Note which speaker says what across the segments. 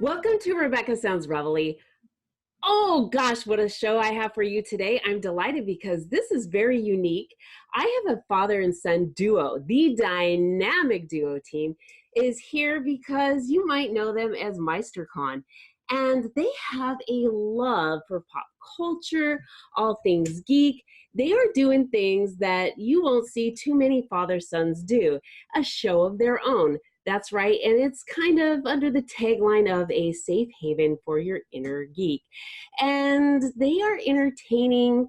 Speaker 1: Welcome to Rebecca Sounds Reveille. Oh gosh, what a show I have for you today. I'm delighted because this is very unique. I have a father and son duo. The dynamic duo team is here because you might know them as Meisterkhan. And they have a love for pop culture, all things geek. They are doing things that you won't see too many father-sons do, a show of their own. That's right, and it's kind of under the tagline of a safe haven for your inner geek. And they are entertaining,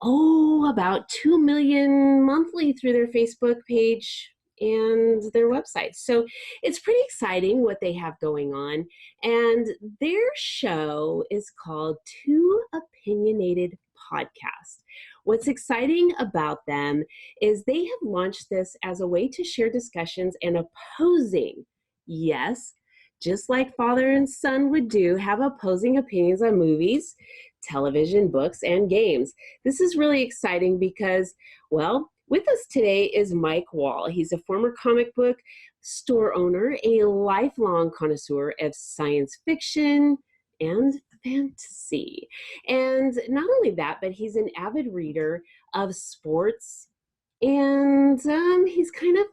Speaker 1: about 2 million monthly through their Facebook page and their website. So it's pretty exciting what they have going on. And their show is called Two Opinionated Podcast. What's exciting about them is they have launched this as a way to share discussions and opposing, yes, just like father and son would do, have opposing opinions on movies, television, books, and games. This is really exciting because, well, with us today is Mike Wall. He's a former comic book store owner, a lifelong connoisseur of science fiction and fantasy. And not only that, but he's an avid reader of sports, and he's kind of,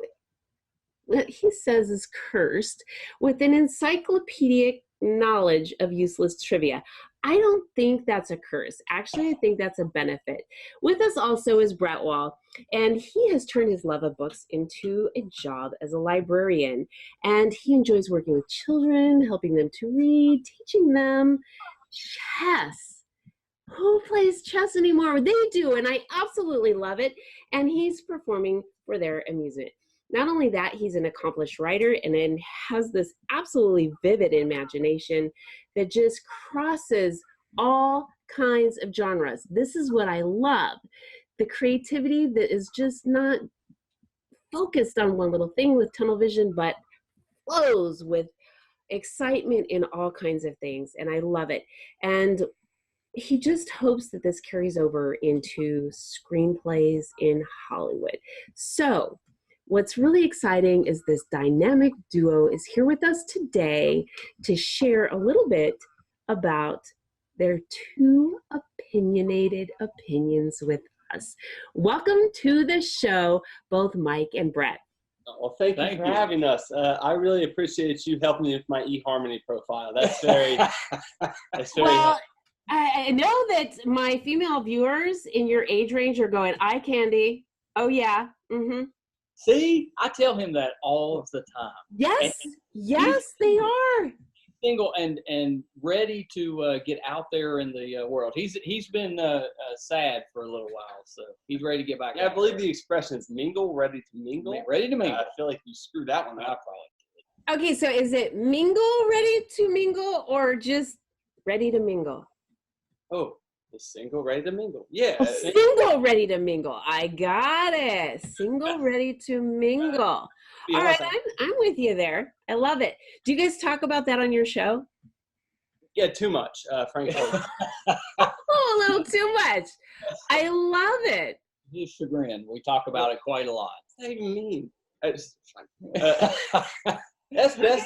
Speaker 1: what he says is cursed with an encyclopedic knowledge of useless trivia. I don't think that's a curse. Actually, I think that's a benefit. With us also is Brett Wall, and he has turned his love of books into a job as a librarian. And he enjoys working with children, helping them to read, teaching them chess. Who plays chess anymore? They do, and I absolutely love it. And he's performing for their amusement. Not only that, he's an accomplished writer and then has this absolutely vivid imagination that just crosses all kinds of genres. This is what I love. The creativity that is just not focused on one little thing with tunnel vision, but flows with excitement in all kinds of things. And I love it. And he just hopes that this carries over into screenplays in Hollywood. So what's really exciting is this dynamic duo is here with us today to share a little bit about their two opinionated opinions with us. Welcome to the show, both Mike and Brett.
Speaker 2: Well, thank you for having us. I really appreciate you helping me with my eHarmony profile. That's very,
Speaker 1: well, I know that my female viewers in your age range are going, eye candy. Oh yeah. Mm-hmm.
Speaker 3: See, I tell him that all of the time.
Speaker 1: Yes, yes, they are.
Speaker 3: Single and ready to get out there in the world. He's been sad for a little while, so he's ready to get back.
Speaker 2: Yeah, I believe the expression is mingle, ready to mingle.
Speaker 3: Ready to mingle.
Speaker 2: I feel like you screwed that one up.
Speaker 1: Okay, so is it mingle, ready to mingle, or just ready to mingle?
Speaker 2: Oh, the single, ready to mingle. Yeah.
Speaker 1: Oh, single, ready to mingle. I got it. Single, ready to mingle. All right, I'm with you there. I love it. Do you guys talk about that on your show?
Speaker 2: Yeah, too much, frankly.
Speaker 1: Oh, a little too much. I love it.
Speaker 3: His chagrin. We talk about it quite a lot.
Speaker 2: What does that even mean? That's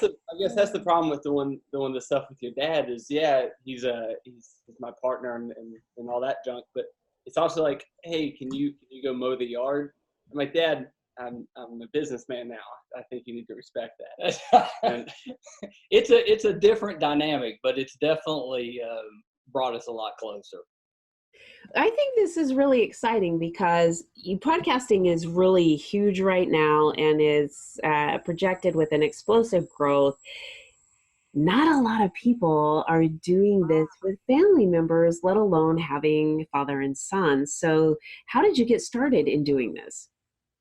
Speaker 2: the, I guess that's the problem with doing the stuff with your dad is, yeah, he's my partner and all that junk, but it's also like, hey, can you go mow the yard? I'm like, Dad, I'm a businessman now. I think you need to respect that. And
Speaker 3: it's a different dynamic, but it's definitely brought us a lot closer.
Speaker 1: I think this is really exciting because podcasting is really huge right now and is projected with an explosive growth. Not a lot of people are doing this with family members, let alone having father and son. So how did you get started in doing this?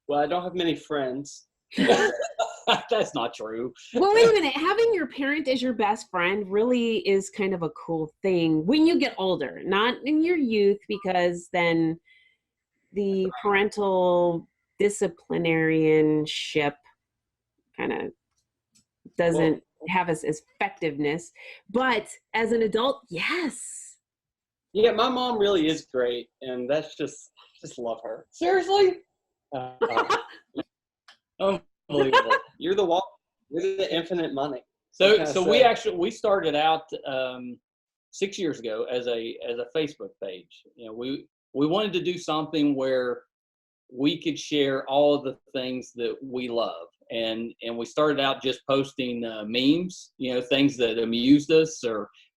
Speaker 2: Well, I don't have many friends.
Speaker 3: That's not true.
Speaker 1: Well, wait a minute. Having your parent as your best friend really is kind of a cool thing when you get older, not in your youth, because then the parental disciplinarianship kind of doesn't have as effectiveness. But as an adult, yes.
Speaker 2: Yeah, my mom really is great, and that's just love her.
Speaker 3: Seriously? Unbelievable.
Speaker 2: You're the infinite money.
Speaker 3: So we started out 6 years ago as a Facebook page. We wanted to do something where we could share all of the things that we love, and we started out just posting memes, things that amused us,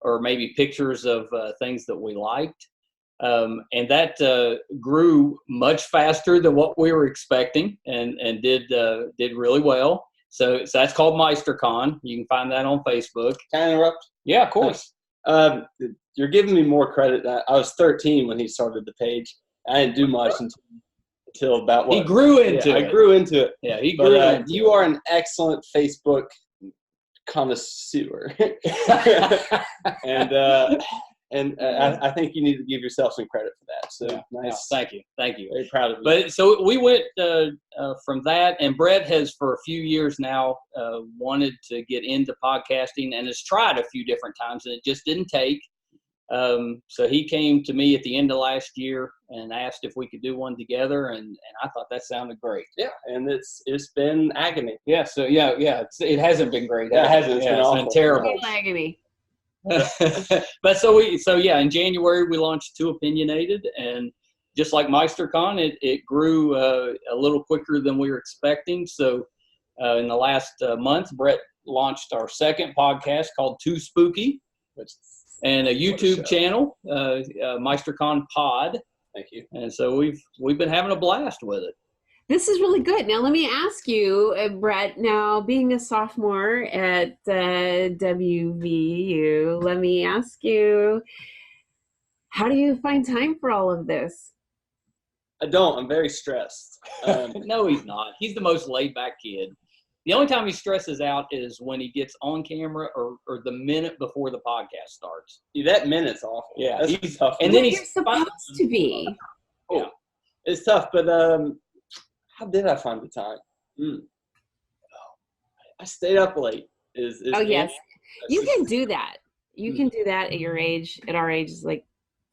Speaker 3: or maybe pictures of things that we liked, and that grew much faster than what we were expecting, and did really well. So that's called Meisterkhan. You can find that on Facebook.
Speaker 2: Can I interrupt?
Speaker 3: Yeah, of course.
Speaker 2: You're giving me more credit. I was 13 when he started the page. I didn't do much until about what?
Speaker 3: He grew into it.
Speaker 2: I grew into it.
Speaker 3: Yeah, he grew into it.
Speaker 2: You are an excellent Facebook connoisseur. and I think you need to give yourself some credit for that. So
Speaker 3: yeah.
Speaker 2: nice.
Speaker 3: Thank you.
Speaker 2: Very proud of you.
Speaker 3: But so we went from that, and Brett has for a few years now wanted to get into podcasting and has tried a few different times, and it just didn't take. So he came to me at the end of last year and asked if we could do one together, and I thought that sounded great.
Speaker 2: Yeah, and it's been agony.
Speaker 3: Yeah, so yeah, it hasn't been great.
Speaker 2: It hasn't. It's been awful.
Speaker 3: It's been terrible.
Speaker 1: Agony.
Speaker 3: But so in January we launched Too Opinionated, and just like Meisterkhan, it grew a little quicker than we were expecting. So in the last month, Brett launched our second podcast called Too Spooky, and a YouTube channel, Meisterkhan Pod.
Speaker 2: Thank you.
Speaker 3: And so we've been having a blast with it.
Speaker 1: This is really good. Now, let me ask you, Brett, now being a sophomore at WVU, let me ask you, how do you find time for all of this?
Speaker 2: I don't. I'm very stressed.
Speaker 3: No, he's not. He's the most laid-back kid. The only time he stresses out is when he gets on camera or the minute before the podcast starts.
Speaker 2: That minute's awful.
Speaker 3: Yeah.
Speaker 2: That's tough.
Speaker 3: And then
Speaker 1: you're supposed to be.
Speaker 2: Yeah. It's tough, but how did I find the time? I stayed up late.
Speaker 1: Oh, yes. You can do that. You can do that at your age. At our age,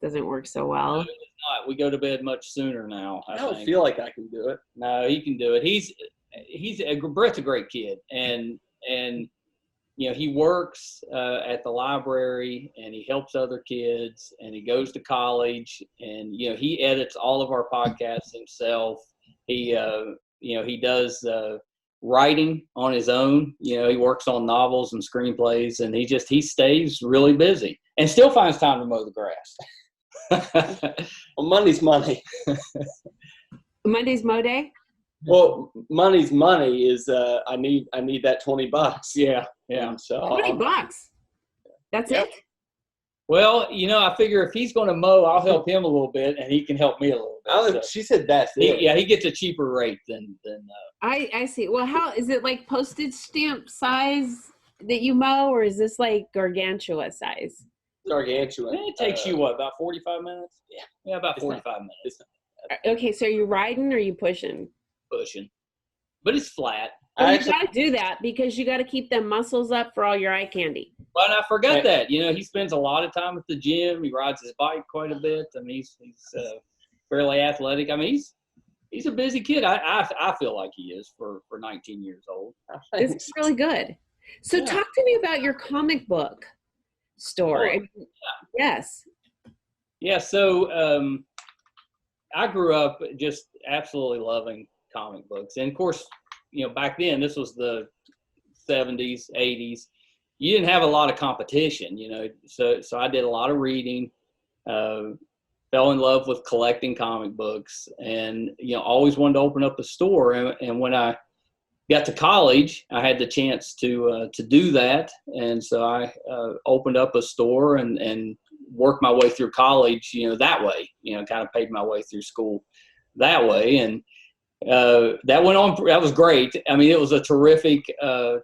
Speaker 1: doesn't work so well.
Speaker 3: No, it's not. We go to bed much sooner now.
Speaker 2: I don't feel like I can do it.
Speaker 3: No, he can do it. Brett's a great kid, and he works at the library, and he helps other kids, and he goes to college, and he edits all of our podcasts himself. He does writing on his own. He works on novels and screenplays, and he stays really busy and still finds time to mow the grass.
Speaker 2: Well, money's money.
Speaker 1: Monday's mow day?
Speaker 2: Well, money's money is I need that $20.
Speaker 3: Yeah.
Speaker 2: So
Speaker 1: $20. That's it.
Speaker 3: Well, I figure if he's going to mow, I'll help him a little bit, and he can help me a little bit.
Speaker 2: She said that's it.
Speaker 3: He gets a cheaper rate than.
Speaker 1: I see. Well, how is it like postage stamp size that you mow, or is this like gargantua size?
Speaker 2: Gargantuan.
Speaker 3: It takes you about 45 minutes? Yeah, about 45 minutes.
Speaker 1: Okay, so are you riding or are you pushing?
Speaker 3: Pushing, but it's flat.
Speaker 1: You gotta do that because you gotta keep them muscles up for all your eye candy.
Speaker 3: But I forgot that. He spends a lot of time at the gym. He rides his bike quite a bit. I mean, he's fairly athletic. I mean, he's a busy kid. I feel like he is for 19 years old.
Speaker 1: It's really good. So talk to me about your comic book store. Yes. Yeah.
Speaker 3: So I grew up just absolutely loving comic books, and of course, back then this was the 70s, 80s. You didn't have a lot of competition, so I did a lot of reading, fell in love with collecting comic books, and always wanted to open up a store. And when I got to college, I had the chance to do that, and so I opened up a store and worked my way through college, that way, kind of paid my way through school that way. And that went on. That was great. I mean, it was a terrific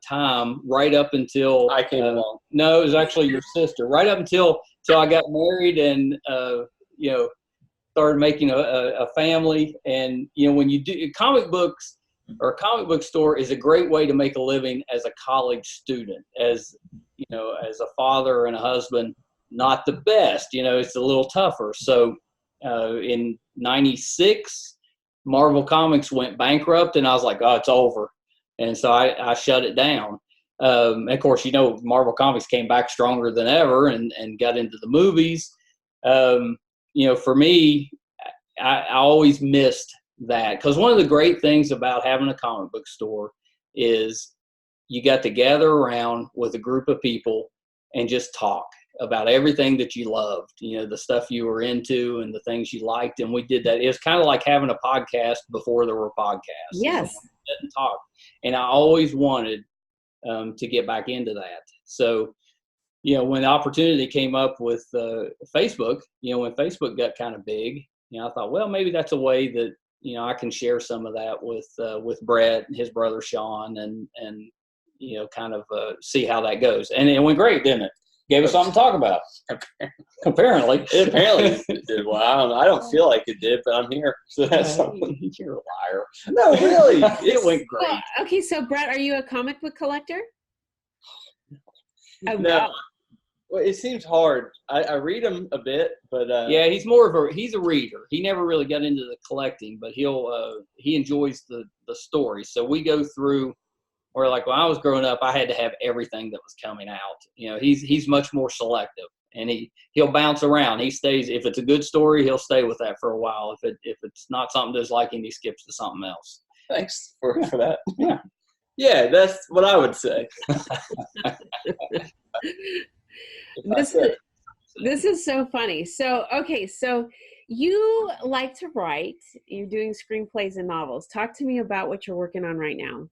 Speaker 3: time right up until
Speaker 2: I came along.
Speaker 3: No, it was actually your sister. Right up until I got married and started making a family. And when you do comic books, or a comic book store is a great way to make a living as a college student, as a father and a husband. not the best. It's a little tougher. So in 96, Marvel Comics went bankrupt, and I was like, oh, it's over. And so I shut it down. Of course, Marvel Comics came back stronger than ever and got into the movies. For me, I always missed that, because one of the great things about having a comic book store is you got to gather around with a group of people and just talk about everything that you loved, the stuff you were into and the things you liked. And we did that. It was kind of like having a podcast before there were podcasts.
Speaker 1: Yes.
Speaker 3: And talk. And I always wanted to get back into that. So, when the opportunity came up with Facebook, when Facebook got kind of big, I thought, well, maybe that's a way that, I can share some of that with Brett and his brother Sean, and kind of see how that goes. And it went great, didn't it? Gave us something to talk about. Apparently.
Speaker 2: It did. Well, I don't know. I don't feel like it did, but I'm here. So that's something.
Speaker 3: You're a liar.
Speaker 2: No, really.
Speaker 3: It went great.
Speaker 1: Well, okay, so Brett, are you a comic book collector? Oh,
Speaker 2: No. Well, it seems hard. I read them a bit, but
Speaker 3: yeah, he's a reader. He never really got into the collecting, but he enjoys the stories. So we go through, or like when I was growing up, I had to have everything that was coming out. He's much more selective, and he'll bounce around. He stays, if it's a good story, he'll stay with that for a while. If it's not something that's liking, he skips to something else.
Speaker 2: Thanks for that.
Speaker 3: Yeah.
Speaker 2: Yeah, that's what I would say.
Speaker 1: This is so funny. So, okay, so you like to write. You're doing screenplays and novels. Talk to me about what you're working on right now.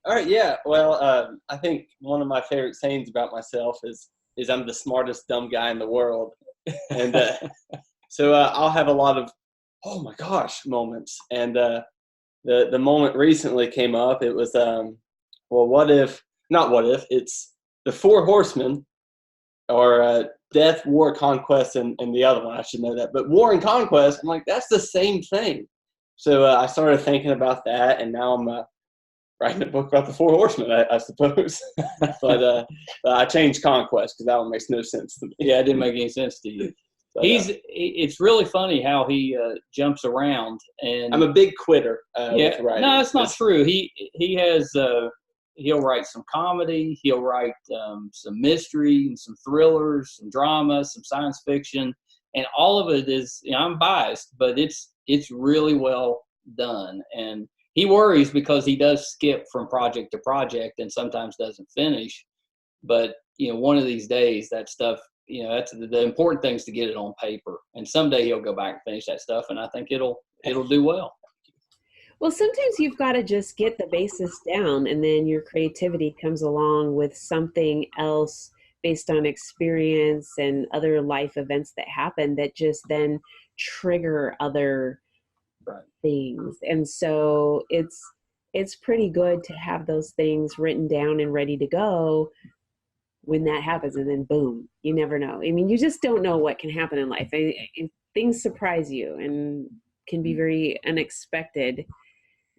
Speaker 2: All right, yeah. Well, I think one of my favorite sayings about myself is I'm the smartest dumb guy in the world. And so I'll have a lot of, oh my gosh, moments. And the moment recently came up. It was, it's the four horsemen, or death, war, conquest, and the other one. I should know that. But war and conquest, I'm like, that's the same thing. So I started thinking about that, and now I'm writing a book about the four horsemen, I suppose. But I changed conquest because that one makes no sense to me.
Speaker 3: Yeah, it didn't make any sense to you. But, it's really funny how he jumps around, and
Speaker 2: I'm a big quitter. With writing.
Speaker 3: No, it's not true. He has he'll write some comedy, he'll write some mystery and some thrillers, some drama, some science fiction, and all of it is, I'm biased, but it's really well done. And he worries because he does skip from project to project and sometimes doesn't finish. But one of these days, that stuff, that's the important thing is to get it on paper. And someday he'll go back and finish that stuff, and I think it'll do well.
Speaker 1: Well, sometimes you've got to just get the basis down, and then your creativity comes along with something else based on experience and other life events that happen that just then trigger other things. And so it's pretty good to have those things written down and ready to go when that happens, and then boom, you never know. I mean, you just don't know what can happen in life. Things surprise you and can be very unexpected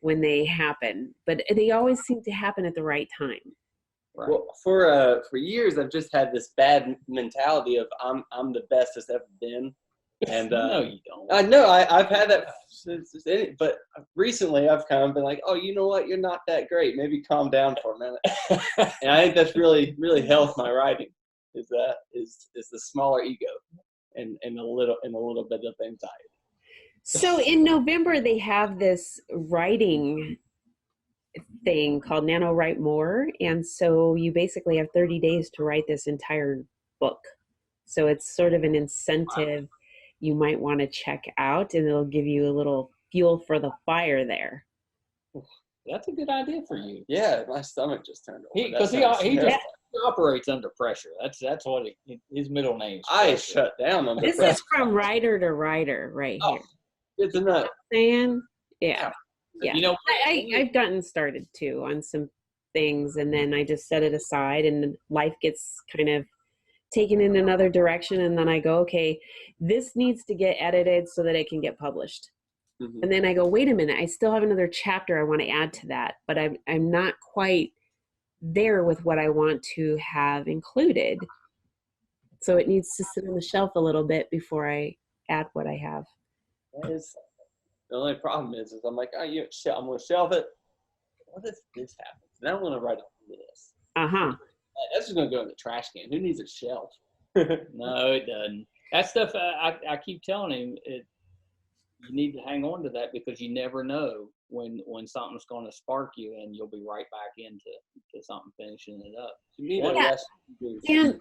Speaker 1: when they happen, but they always seem to happen at the right time.
Speaker 2: Right. Well, for years, I've just had this bad mentality of I'm the best that's ever been. And
Speaker 3: no, you don't.
Speaker 2: I know I've had that, but recently I've kind of been like, oh, you know what? You're not that great. Maybe calm down for a minute. And I think that's really, really helped my writing. Is the smaller ego and a little bit of anxiety.
Speaker 1: So in November, they have this writing thing called Nano Write More. And so you basically have 30 days to write this entire book. So it's sort of an incentive you might want to check out, and it'll give you a little fuel for the fire there.
Speaker 3: That's a good idea for you.
Speaker 2: Yeah, my stomach just turned over.
Speaker 3: Because he operates under pressure. That's what his middle name is.
Speaker 2: I shut down under
Speaker 1: pressure. This is from writer to writer right here.
Speaker 2: Good to know.
Speaker 1: Saying, yeah. I've gotten started too on some things, and then I just set it aside, and life gets kind of taken in another direction, and then I go, okay, this needs to get edited so that it can get published. Mm-hmm. And then I go, wait a minute, I still have another chapter I want to add to that, but I'm not quite there with what I want to have included. So it needs to sit on the shelf a little bit before I add what I have.
Speaker 2: That is, the only problem is I'm like, oh, I'm going to shelve it. What if this happens? And I want to write on this.
Speaker 1: Uh-huh.
Speaker 2: That's just going to go in the trash can. Who needs a shelf?
Speaker 3: No, it doesn't. That stuff, I keep telling him, you need to hang on to that because you never know when something's going to spark you, and you'll be right back into something, finishing it up.
Speaker 1: And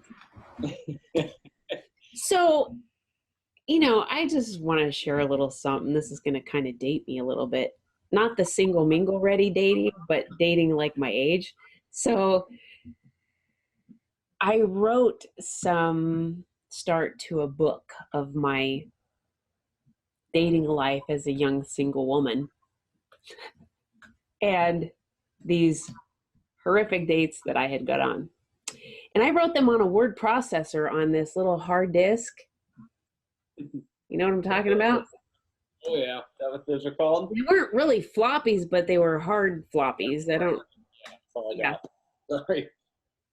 Speaker 1: so, I just want to share a little something. This is going to kind of date me a little bit. Not the single mingle ready dating, but dating like my age. So I wrote some start to a book of my dating life as a young single woman and these horrific dates that I had got on. And I wrote them on a word processor on this little hard disk. You know what I'm talking about?
Speaker 2: Oh, yeah. Is that what those are called?
Speaker 1: They weren't really floppies, but they were hard floppies. I don't.
Speaker 2: That's all I got. Sorry.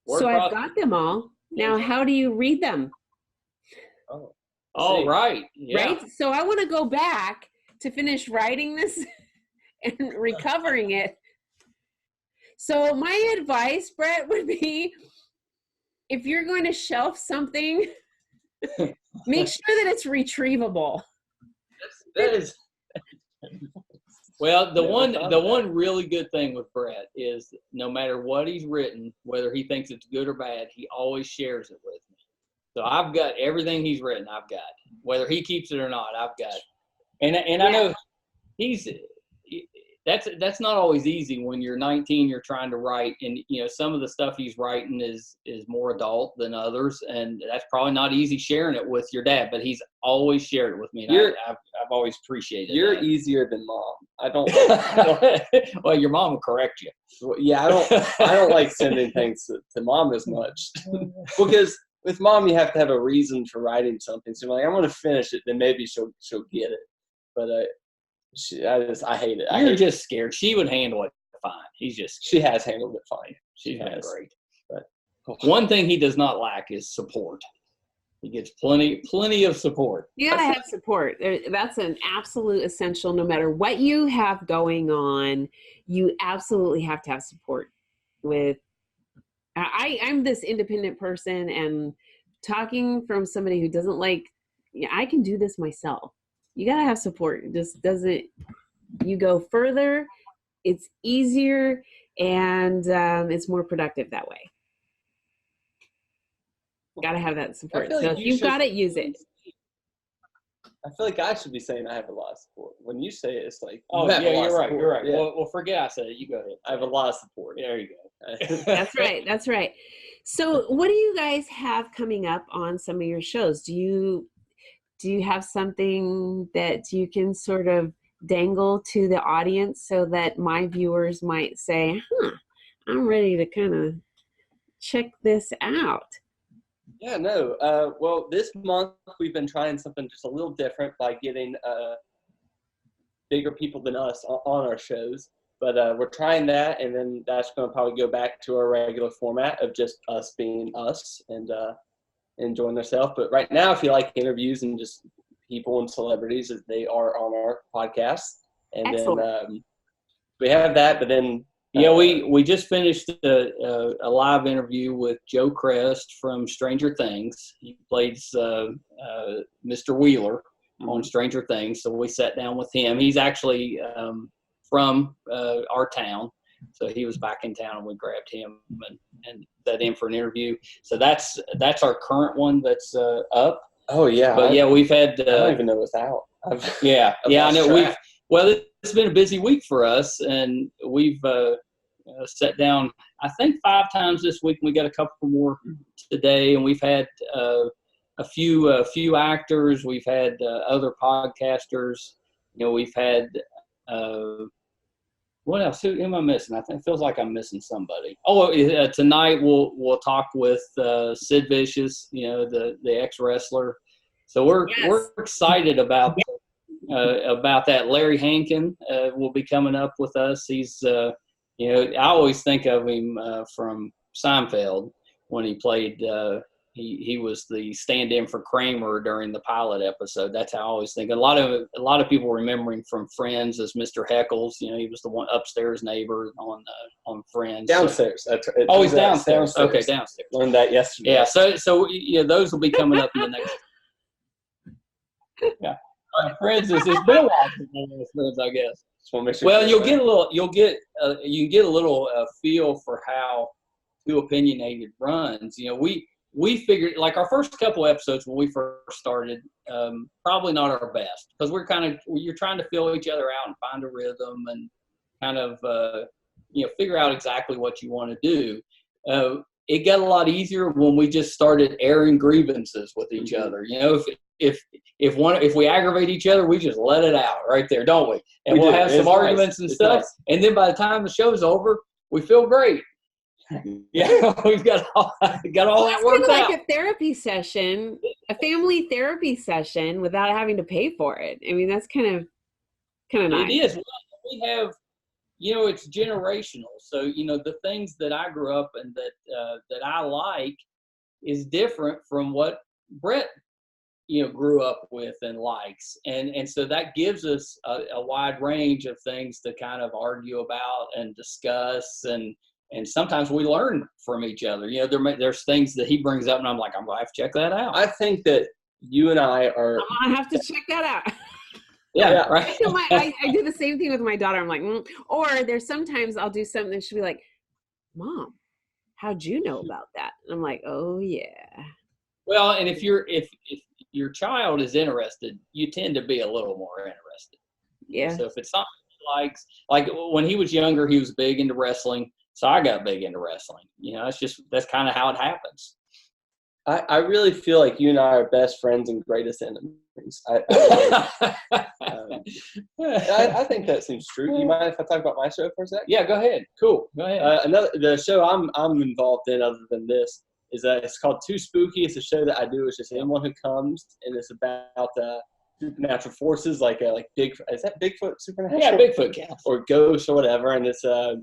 Speaker 1: So I've got them all. Now, how do you read them?
Speaker 3: Oh, right. Yeah.
Speaker 1: Right? So I want to go back to finish writing this and recovering it. So my advice, Brett, would be if you're going to shelf something, make sure that it's retrievable.
Speaker 2: That is.
Speaker 3: Well, the one really good thing with Brett is no matter what he's written, whether he thinks it's good or bad, he always shares it with me. So I've got everything he's written. I've got whether he keeps it or not. I've got it. And I know that's not always easy when you're 19. You're trying to write, and some of the stuff he's writing is more adult than others, and that's probably not easy sharing it with your dad. But he's always shared it with me, and I've always appreciated.
Speaker 2: You're
Speaker 3: that.
Speaker 2: easier than Mom. I don't.
Speaker 3: Well, your mom will correct you.
Speaker 2: Well, yeah, I don't like sending things to Mom as much because with Mom you have to have a reason for writing something. So I'm going to finish it, then maybe she'll get it. But I hate it.
Speaker 3: You're just scared. She would handle it fine. He's just scared.
Speaker 2: She has handled it fine.
Speaker 3: She's been great.
Speaker 2: But
Speaker 3: one thing he does not lack is support. He gets plenty of support.
Speaker 1: You gotta have support. That's an absolute essential. No matter what you have going on, you absolutely have to have support. I'm this independent person, and talking from somebody who doesn't like, I can do this myself. You gotta have support. It just doesn't. You go further, it's easier, and it's more productive that way. Got to have that support. So if you've got it, use it.
Speaker 2: I feel like I should be saying I have a lot of support. When you say it, it's like,
Speaker 3: oh yeah, you're right. You're right.
Speaker 2: Yeah.
Speaker 3: Well, forget I said it. You go ahead.
Speaker 2: I have a lot of support.
Speaker 3: There you go.
Speaker 1: That's right. That's right. So what do you guys have coming up on some of your shows? Do you have something that you can sort of dangle to the audience so that my viewers might say, I'm ready to kind of check this out?
Speaker 2: Yeah, no. Well, this month we've been trying something just a little different by getting bigger people than us on our shows. But we're trying that, and then that's going to probably go back to our regular format of just us being us and enjoying themselves. But right now, if you like interviews and just people and celebrities, they are on our podcast. And Excellent. Then we have that, but then
Speaker 3: yeah, we just finished a live interview with Joe Crest from Stranger Things. He plays Mr. Wheeler on Stranger Things. So we sat down with him. He's actually from our town. So he was back in town, and we grabbed him and set in for an interview. So that's our current one that's up.
Speaker 2: Oh, yeah.
Speaker 3: But, we've had –
Speaker 2: I don't even know it's out.
Speaker 3: I know. It's been a busy week for us, and we've sat down, I think, 5 times this week. We got a couple more today, and we've had a few actors. We've had other podcasters. We've had what else? Who am I missing? I think it feels like I'm missing somebody. Oh, tonight we'll talk with Sid Vicious, the ex-wrestler. So we're excited about that. Larry Hankin will be coming up with us. He's I always think of him from Seinfeld when he played he was the stand-in for Kramer during the pilot episode. That's how I always think. A lot of people remember him from Friends as Mr. Heckles. You know, he was the one upstairs neighbor on Friends.
Speaker 2: Downstairs.
Speaker 3: Oh, he's downstairs. Okay, downstairs.
Speaker 2: Learned that yesterday.
Speaker 3: Yeah. So yeah, those will be coming up in the next. Yeah. Friends it's been a while since Friends, I guess. Well, you can get a little feel for how Too Opinionated runs. You know, we figured, like, our first couple episodes when we first started, probably not our best, because you're trying to fill each other out and find a rhythm and kind of figure out exactly what you want to do. It got a lot easier when we just started airing grievances with each other. You know, if we aggravate each other, we just let it out right there, don't we? And we'll have some arguments and stuff. Nice. And then by the time the show's over, we feel great. Yeah, we've got all that worked out.
Speaker 1: Like a therapy session, a family therapy session, without having to pay for it. I mean, that's kind of nice.
Speaker 3: It is. Well, we have, it's generational. So, the things that I grew up and that I like is different from what Brett, grew up with and likes. And so that gives us a wide range of things to kind of argue about and discuss. And sometimes we learn from each other. There's things that he brings up and I'm like, I'm going to have to check that out.
Speaker 2: I think that you and I are.
Speaker 1: I'm going to have to check that out.
Speaker 3: Yeah, right.
Speaker 1: I do the same thing with my daughter. I'm like, or there's sometimes I'll do something and she'll be like, Mom, how'd you know about that? And I'm like, oh yeah.
Speaker 3: Well, and if your child is interested, you tend to be a little more interested.
Speaker 1: Yeah.
Speaker 3: So if it's something he likes, like when he was younger, he was big into wrestling. So I got big into wrestling. That's kind of how it happens.
Speaker 2: I really feel like you and I are best friends and greatest enemies. I think that seems true. You mind if I talk about my show for a second?
Speaker 3: Yeah, go ahead. Cool. Go ahead.
Speaker 2: The show I'm involved in, other than this, is it's called Too Spooky. It's a show that I do. It's just anyone who comes, and it's about supernatural forces, like is that Bigfoot supernatural?
Speaker 3: Yeah, Bigfoot counts.
Speaker 2: Or ghosts or whatever, and it's so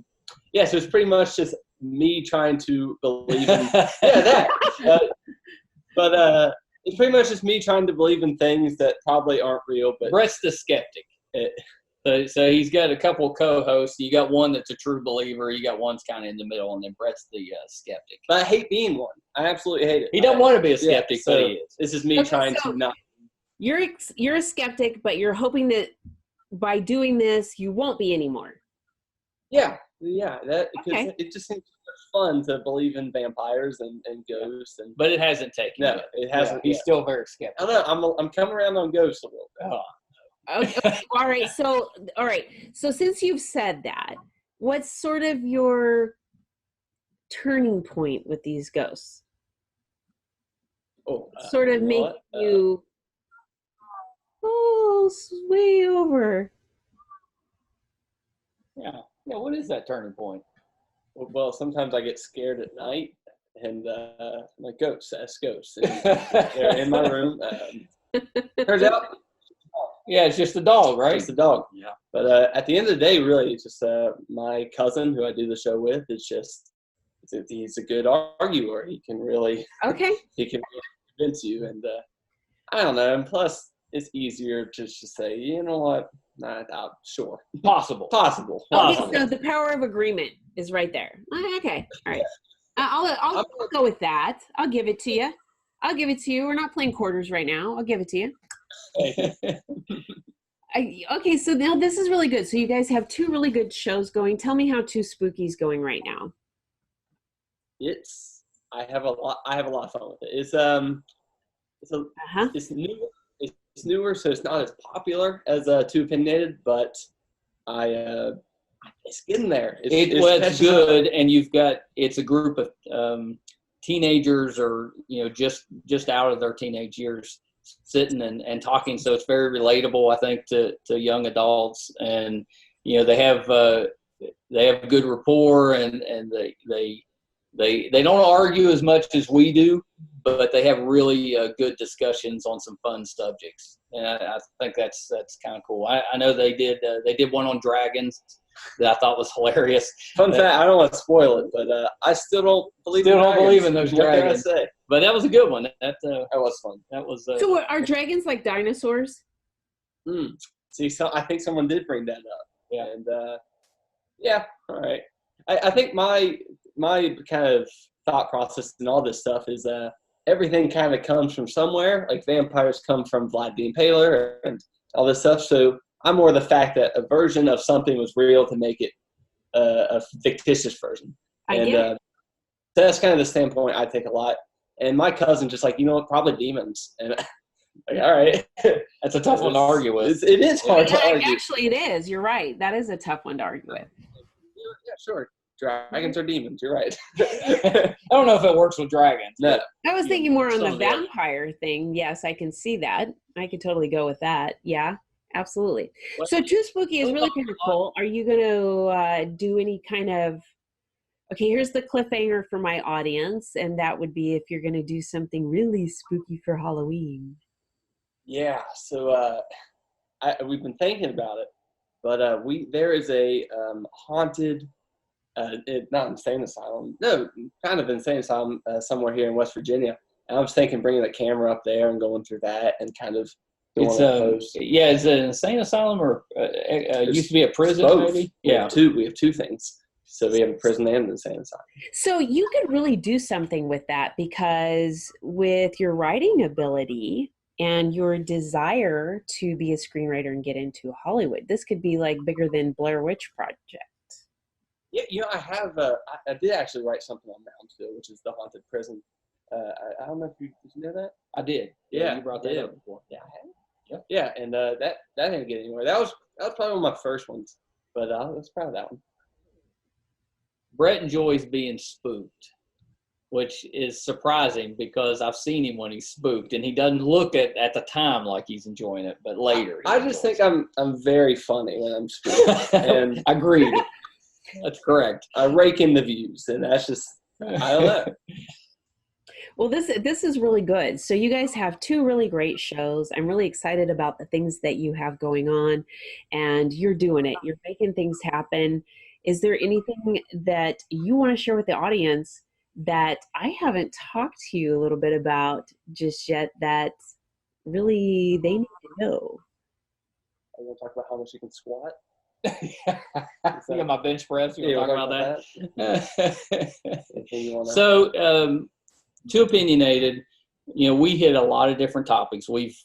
Speaker 2: it's pretty much just me trying to believe in that. But it's pretty much just me trying to believe in things that probably aren't real. But
Speaker 3: Brett's the skeptic. So he's got a couple of co-hosts. You got one that's a true believer. You got one's kind of in the middle, and then Brett's the skeptic.
Speaker 2: But I hate being one. I absolutely hate it.
Speaker 3: He doesn't want to be a skeptic, but he is.
Speaker 2: This is me trying to not.
Speaker 1: You're a skeptic, but you're hoping that by doing this, you won't be anymore.
Speaker 2: Yeah. It just seems fun to believe in vampires and ghosts,
Speaker 3: but it hasn't taken.
Speaker 2: No, it hasn't.
Speaker 3: He's still very skeptical.
Speaker 2: I don't know. I'm coming around on ghosts a little bit.
Speaker 1: Okay. All right. So since you've said that, what's sort of your turning point with these ghosts? Sort of make you. Way over.
Speaker 3: Yeah. What is that turning point?
Speaker 2: Well, sometimes I get scared at night, and like ghosts, ask ghosts. They're in my room. Turns out,
Speaker 3: it's just a dog, right?
Speaker 2: Just a dog.
Speaker 3: Yeah.
Speaker 2: But at the end of the day, really, it's just my cousin who I do the show with. He's a good arguer. He can really convince you, and I don't know. And plus, it's easier just to say, you know what? Sure.
Speaker 3: Possible.
Speaker 1: Okay, so the power of agreement is right there. Okay. All right. I'll go with that. I'll give it to you. We're not playing quarters right now. I'll give it to you. Okay, so now this is really good. So you guys have two really good shows going. Tell me how Too Spooky's going right now.
Speaker 2: I have a lot of fun with it. It's new. It's newer, so it's not as popular as Too Opinionated, but it's getting there.
Speaker 3: It's good, and it's a group of teenagers, or just out of their teenage years, sitting and talking. So it's very relatable, I think, to young adults, and they have good rapport, and they don't argue as much as we do, but they have really good discussions on some fun subjects, and I think that's kind of cool. I know they did one on dragons, that I thought was hilarious.
Speaker 2: Fun fact, I don't want to spoil it, but I still don't believe
Speaker 3: in those
Speaker 2: what
Speaker 3: dragons.
Speaker 2: Can I say?
Speaker 3: But that was a good one. That
Speaker 2: was fun.
Speaker 3: That was.
Speaker 1: So what, are dragons like dinosaurs?
Speaker 2: See, so I think someone did bring that up.
Speaker 3: Yeah.
Speaker 2: And yeah, all right. I think my kind of thought process and all this stuff is everything kind of comes from somewhere. Like vampires come from Vlad the Impaler and all this stuff. So I'm more the fact that a version of something was real to make it a fictitious version. So that's kind of the standpoint I take a lot. And my cousin just like, probably demons. And like, all right.
Speaker 3: That's a tough one to argue with.
Speaker 2: It is hard to argue.
Speaker 1: Actually, it is. You're right. That is a tough one to argue with.
Speaker 2: Yeah, sure. Dragons are demons. You're right.
Speaker 3: I don't know if it works with dragons.
Speaker 2: No.
Speaker 1: I was thinking more on the vampire thing. Yes, I can see that. I could totally go with that. Yeah, absolutely. So Too Spooky is really kind of cool. Are you going to do any kind of, okay, here's the cliffhanger for my audience, and that would be if you're going to do something really spooky for Halloween.
Speaker 2: Yeah, so we've been thinking about it, but there is a haunted, not insane asylum, no, kind of insane asylum somewhere here in West Virginia. And I was thinking bringing the camera up there and going through that and kind of doing
Speaker 3: it's an insane asylum or used to be a prison
Speaker 2: both.
Speaker 3: Maybe?
Speaker 2: Yeah, we have two things. So we have a prison and an insane asylum.
Speaker 1: So you could really do something with that, because with your writing ability and your desire to be a screenwriter and get into Hollywood, this could be like bigger than Blair Witch Project.
Speaker 2: Yeah, I have. I did actually write something on Moundsville, which is the haunted prison. I don't know if did you know that?
Speaker 3: I did.
Speaker 2: Yeah,
Speaker 3: you brought that up before.
Speaker 2: Yeah, I have. Yeah, and that didn't get anywhere. That was probably one of my first ones, but I was proud of that one.
Speaker 3: Brett enjoys being spooked, which is surprising because I've seen him when he's spooked, and he doesn't look at the time like he's enjoying it, but later.
Speaker 2: I just think I'm very funny when I'm spooked. And
Speaker 3: agreed. That's correct.
Speaker 2: I rake in the views, and that's just, I don't know.
Speaker 1: Well, this is really good. So you guys have two really great shows. I'm really excited about the things that you have going on, and you're doing it. You're making things happen. Is there anything that you want to share with the audience that I haven't talked to you a little bit about just yet that really they need to know?
Speaker 2: I want to talk about how much you can squat.
Speaker 3: You got my bench press. You want to talk about that?
Speaker 2: So,
Speaker 3: Too Opinionated. We hit a lot of different topics. We've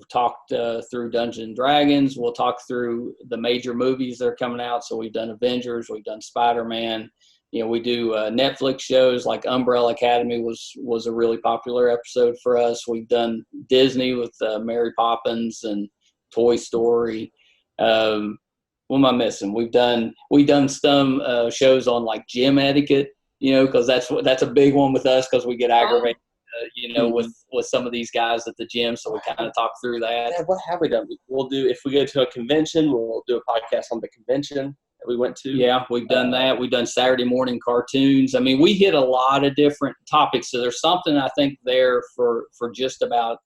Speaker 3: talked through Dungeons and Dragons. We'll talk through the major movies that are coming out. So we've done Avengers. We've done Spider-Man. We do Netflix shows like Umbrella Academy was a really popular episode for us. We've done Disney with Mary Poppins and Toy Story. What am I missing? We've done some shows on like gym etiquette. Because that's a big one with us because we get aggravated. With some of these guys at the gym, so we kind of talk through that.
Speaker 2: Yeah, what have we done? We'll do, if we go to a convention, we'll do a podcast on the convention that we went to.
Speaker 3: Yeah, we've done that. We've done Saturday morning cartoons. I mean, we hit a lot of different topics. So there's something I think there for just about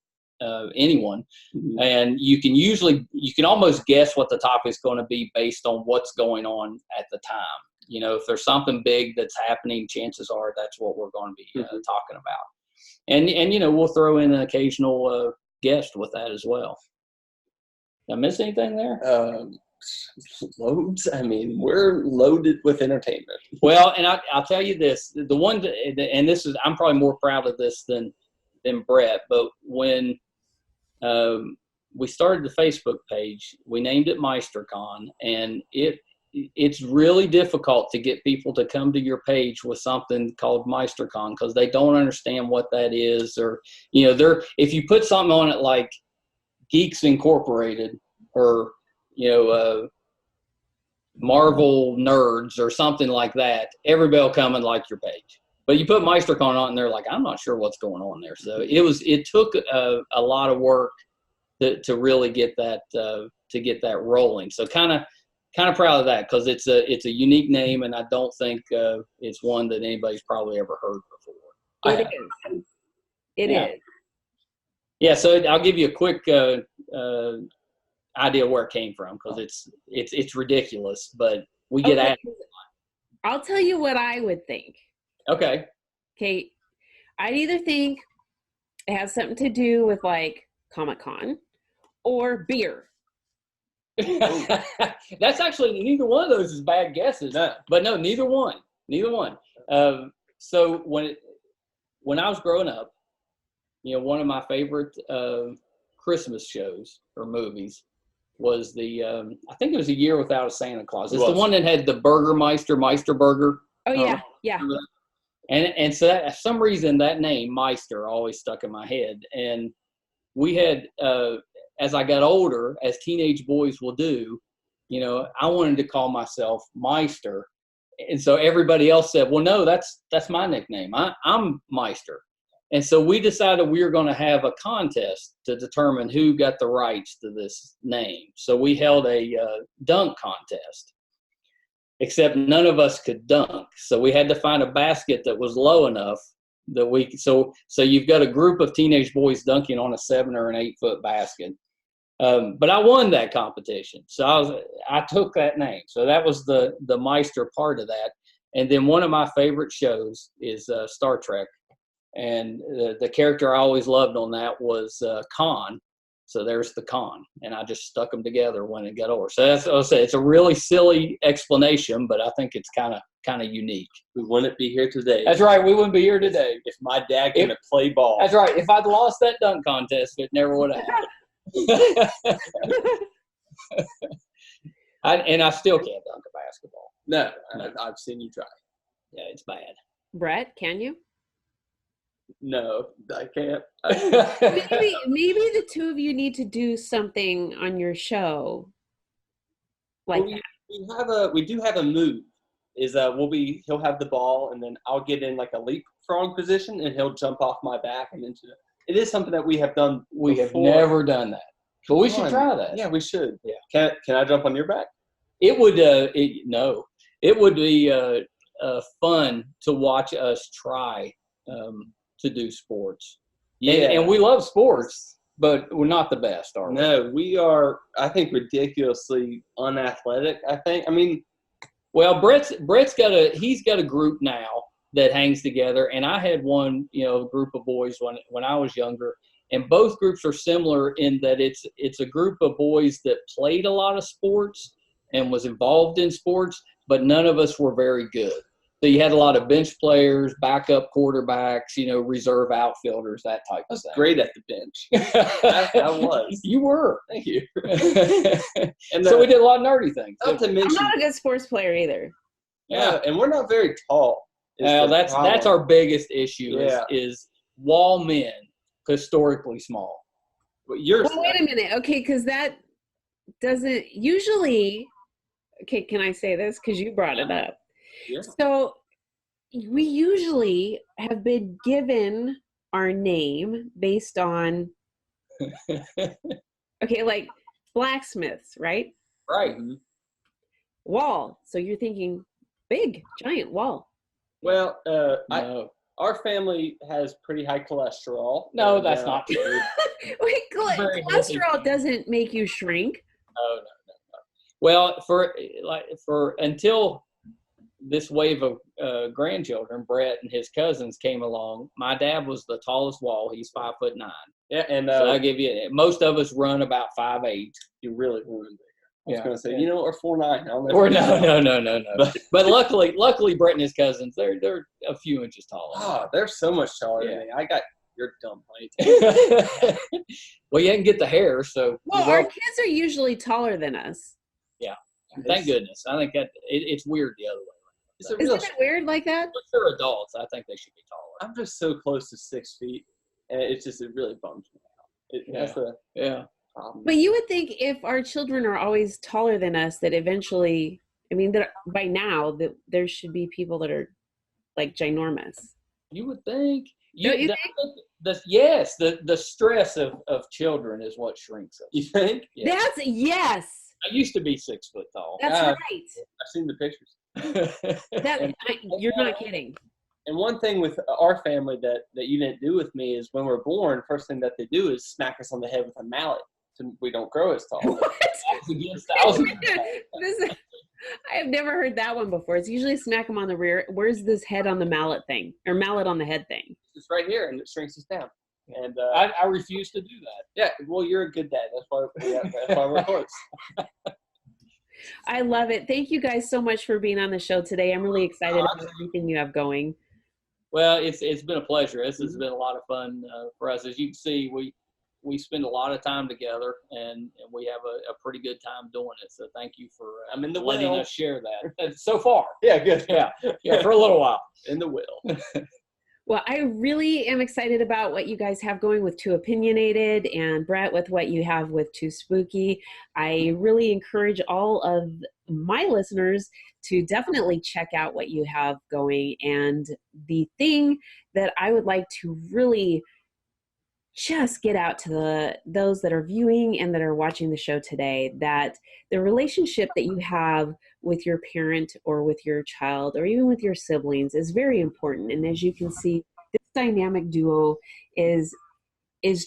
Speaker 3: anyone.
Speaker 2: Mm-hmm.
Speaker 3: And you can almost guess what the topic is going to be based on what's going on at the time. If there's something big that's happening, chances are that's what we're going to be talking about. And we'll throw in an occasional guest with that as well. Did I miss anything there?
Speaker 2: Loads. I mean, we're loaded with entertainment.
Speaker 3: Well, and I'll tell you this: the one, and this is, I'm probably more proud of this than Brett. But when we started the Facebook page, we named it Meisterkhan, and it's really difficult to get people to come to your page with something called Meisterkhan because they don't understand what that is, or if you put something on it like Geeks Incorporated or Marvel Nerds or something like that, everybody will come and like your page. But you put Meisterkhan on and they're like, I'm not sure what's going on there. So it took a lot of work to really get that rolling. So kind of proud of that because it's a unique name, and I don't think it's one that anybody's probably ever heard before.
Speaker 1: It is.
Speaker 3: Yeah, so I'll give you a quick idea where it came from because it's ridiculous. But We get asked.
Speaker 1: I'll tell you what I would think.
Speaker 3: Okay.
Speaker 1: Okay. I'd either think it has something to do with like Comic-Con or beer.
Speaker 3: That's actually, neither one of those is bad guesses.
Speaker 2: No.
Speaker 3: But no, neither one. So when I was growing up, one of my favorite Christmas shows or movies was I think it was A Year Without a Santa Claus. It's the one that had the Meister Burger.
Speaker 1: Oh yeah, yeah.
Speaker 3: And so that, for some reason, that name Meister always stuck in my head. And we had, as I got older, as teenage boys will do, I wanted to call myself Meister. And so everybody else said, well, no, that's my nickname. I'm Meister. And so we decided we were going to have a contest to determine who got the rights to this name. So we held a dunk contest, except none of us could dunk. So we had to find a basket that was low enough that so you've got a group of teenage boys dunking on a 7 or an 8 foot basket. But I won that competition. So I took that name. So that was the Meister part of that. And then one of my favorite shows is Star Trek. And the character I always loved on that was Khan. So there's the Khan. And I just stuck them together when it got over. So that's what I'll say. It's a really silly explanation, but I think it's kind of unique.
Speaker 2: We wouldn't be here today.
Speaker 3: That's right. We wouldn't be here today
Speaker 2: if my dad couldn't play ball.
Speaker 3: That's right. If I'd lost that dunk contest, it never would have happened. And I still can't dunk a basketball.
Speaker 2: No, I've seen you try.
Speaker 3: Yeah, it's bad.
Speaker 1: Brett, can you?
Speaker 2: No, I can't.
Speaker 1: maybe the two of you need to do something on your show like that.
Speaker 2: We do have a move. He'll have the ball, and then I'll get in like a leapfrog position, and he'll jump off my back and into it. It is something that we have done.
Speaker 3: We have never done that, but we should try that.
Speaker 2: Yeah, we should. Yeah. Can I jump on your back?
Speaker 3: It would. No. It would be fun to watch us try to do sports. Yeah, and we love sports, but we're not the best, are we?
Speaker 2: No, we are. I think ridiculously unathletic. I mean,
Speaker 3: well, Brett's got a group now that hangs together, and I had one, group of boys when I was younger, and both groups are similar in that it's a group of boys that played a lot of sports and was involved in sports, but none of us were very good. So you had a lot of bench players, backup quarterbacks, reserve outfielders, that type of thing.
Speaker 2: Great at the bench. I was.
Speaker 3: You were.
Speaker 2: Thank you.
Speaker 3: And so we did a lot of nerdy things.
Speaker 1: I'm not a good sports player either.
Speaker 2: Yeah, and we're not very tall.
Speaker 3: That's our biggest issue is wall men, historically small.
Speaker 2: Well,
Speaker 1: wait a minute. Okay, because that doesn't usually – okay, can I say this? Because you brought it up.
Speaker 2: Yeah.
Speaker 1: So we usually have been given our name based on, okay, like blacksmiths, right?
Speaker 3: Right.
Speaker 1: Wall. So you're thinking big, giant wall.
Speaker 2: Well,
Speaker 3: no.
Speaker 2: Our family has pretty high cholesterol.
Speaker 3: No, that's not true.
Speaker 1: Wait, cholesterol doesn't make you shrink.
Speaker 3: No. Well, for until this wave of grandchildren, Brett and his cousins came along, my dad was the tallest wall. He's 5'9".
Speaker 2: Yeah, and
Speaker 3: so I'll give you. Most of us run about 5'8".
Speaker 2: You really ruined it. I was going to say, or 4'9".
Speaker 3: Or no. But luckily, Brett and his cousins, they're a few inches taller.
Speaker 2: Oh, they're so much taller than me. I got your dumb height.
Speaker 3: Well, you can get the hair, so.
Speaker 1: Well, our kids are usually taller than us.
Speaker 3: Yeah, thank goodness. I think that it's weird the other way.
Speaker 1: Isn't it weird like that?
Speaker 3: But they're adults. I think they should be taller.
Speaker 2: I'm just so close to 6 feet, and it really bums me out. That's the problem.
Speaker 1: But you would think if our children are always taller than us, that eventually, by now, that there should be people that are like ginormous.
Speaker 3: You would think.
Speaker 1: Don't you think?
Speaker 3: Yes, the stress of children is what shrinks us.
Speaker 2: You think?
Speaker 3: Yeah.
Speaker 1: Yes.
Speaker 3: I used to be 6 foot tall.
Speaker 1: That's right.
Speaker 2: I've seen the pictures.
Speaker 1: You're not kidding.
Speaker 2: And one thing with our family that you didn't do with me is when we're born, first thing that they do is smack us on the head with a mallet so we don't grow as tall.
Speaker 1: What?
Speaker 3: Against thousands.
Speaker 1: I have never heard that one before. It's usually smack him on the rear. Where's this head on the mallet thing, or mallet on the head thing?
Speaker 2: It's right here, and it shrinks us down. And
Speaker 3: I refuse to do that.
Speaker 2: yeah, well, you're a good dad. That's why we're close.
Speaker 1: I love it. Thank you guys so much for being on the show today. I'm really excited about everything you have going.
Speaker 3: Well, it's been a pleasure. This has been a lot of fun for us. As you can see, we spend a lot of time together, and we have a pretty good time doing it. So thank you for letting us share that. So far.
Speaker 2: Yeah, good.
Speaker 3: Yeah, for a little while.
Speaker 2: In the will.
Speaker 1: Well, I really am excited about what you guys have going with Too Opinionated, and Brett with what you have with Too Spooky. I really encourage all of my listeners to definitely check out what you have going. And the thing that I would like to really just get out to those that are viewing and that are watching the show today, that the relationship that you have with your parent or with your child or even with your siblings is very important. And as you can see, this dynamic duo is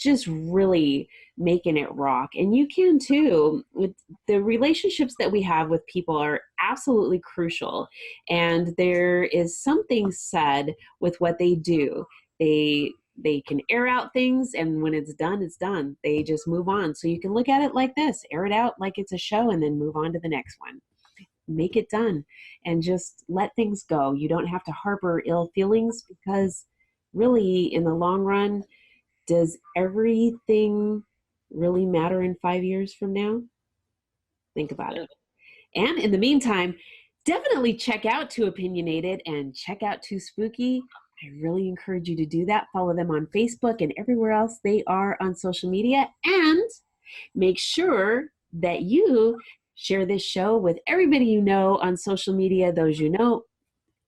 Speaker 1: just really making it rock. And you can too. With the relationships that we have with people are absolutely crucial. And there is something said with what they do. They can air out things, and when it's done, it's done. They just move on. So you can look at it like this, air it out like it's a show, and then move on to the next one. Make it done and just let things go. You don't have to harbor ill feelings, because really in the long run, does everything really matter in 5 years from now? Think about it. And in the meantime, definitely check out Too Opinionated and check out Too Spooky. I really encourage you to do that. Follow them on Facebook and everywhere else they are on social media. And make sure that you share this show with everybody you know on social media, those you know,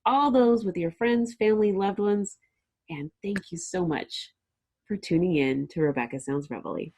Speaker 1: all those with your friends, family, loved ones. And thank you so much for tuning in to Rebecca Sounds Reveille.